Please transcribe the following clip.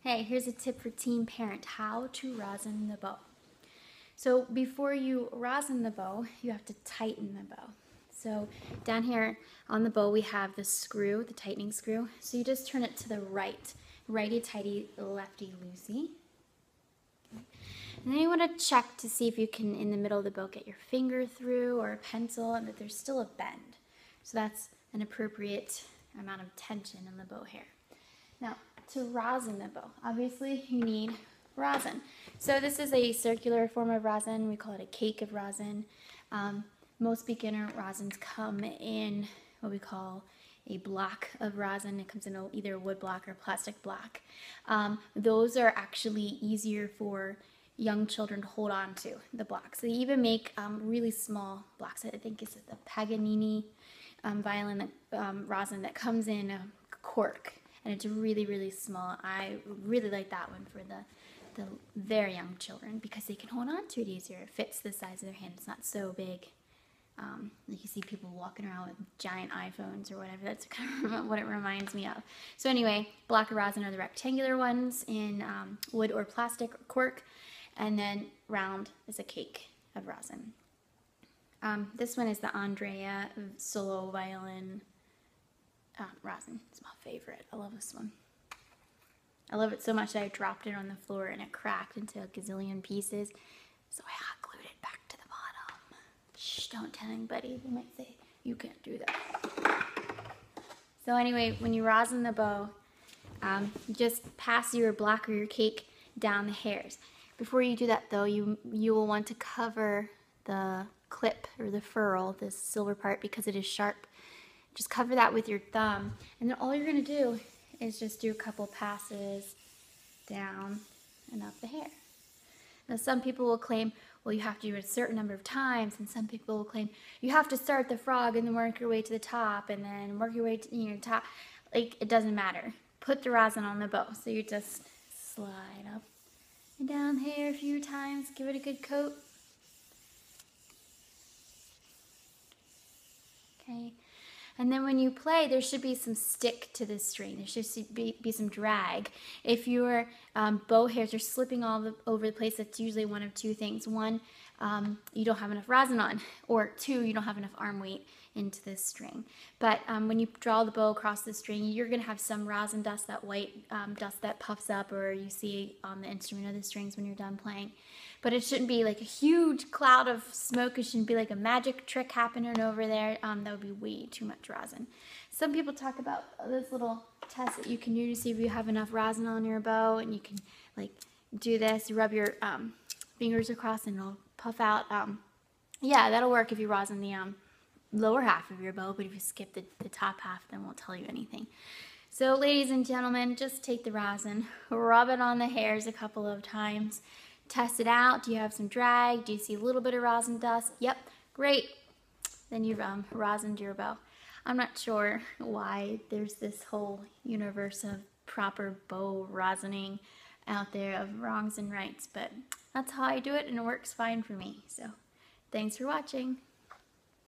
Hey, here's a tip for teen parent, how to rosin the bow. So before you rosin the bow, you have to tighten the bow. So down here on the bow we have the screw, the tightening screw. So you just turn it to the right, righty-tighty, lefty-loosey. Okay. And then you want to check to see if you can, in the middle of the bow, get your finger through or a pencil and that there's still a bend. So that's an appropriate amount of tension in the bow hair. Now, to rosin the bow, obviously you need rosin. So this is a circular form of rosin. We call it a cake of rosin. Most beginner rosins come in what we call a block of rosin. It comes in either a wood block or plastic block. Those are actually easier for young children to hold on to, the blocks. They even make really small blocks. I think it's the Paganini violin rosin that comes in a cork. And it's really, really small. I really like that one for the very young children because they can hold on to it easier. It fits the size of their hand. It's not so big. Like you see people walking around with giant iPhones or whatever. That's kind of what it reminds me of. So anyway, block of rosin are the rectangular ones in wood or plastic or cork. And then round is a cake of rosin. This one is the Andrea solo violin rosin. It's my favorite. I love this one. I love it so much that I dropped it on the floor and it cracked into a gazillion pieces. So I hot glued it back to the bottom. Shh, don't tell anybody. They might say, you can't do that. So anyway, when you rosin the bow, just pass your block or your cake down the hairs. Before you do that though, you will want to cover the clip or the ferrule, this silver part, because it is sharp. Just cover that with your thumb, and then all you're going to do is just do a couple passes down and up the hair. Now some people will claim, well, you have to do it a certain number of times, and some people will claim you have to start the frog and then work your way to the top and then work your way to your top. Like, it doesn't matter. Put the rosin on the bow. So you just slide up and down the hair a few times, give it a good coat. Okay. And then when you play, there should be some stick to this string. There should be some drag. If your bow hairs are slipping all over the place, that's usually one of two things. One, you don't have enough rosin on, or two, you don't have enough arm weight into this string. But when you draw the bow across the string, you're going to have some rosin dust, that white dust that puffs up, or you see on the instrument or the strings when you're done playing. But it shouldn't be like a huge cloud of smoke. It shouldn't be like a magic trick happening over there. That would be way too much rosin. Some people talk about this little test that you can do to see if you have enough rosin on your bow, and you can like do this, rub your fingers across and it'll puff out. Yeah, that'll work if you rosin the lower half of your bow, but if you skip the top half, then it won't tell you anything. So ladies and gentlemen, just take the rosin, rub it on the hairs a couple of times, test it out. Do you have some drag? Do you see a little bit of rosin dust? Yep, great. Then you've rosined your bow. I'm not sure why there's this whole universe of proper bow rosining out there of wrongs and rights, but that's how I do it and it works fine for me. So thanks for watching.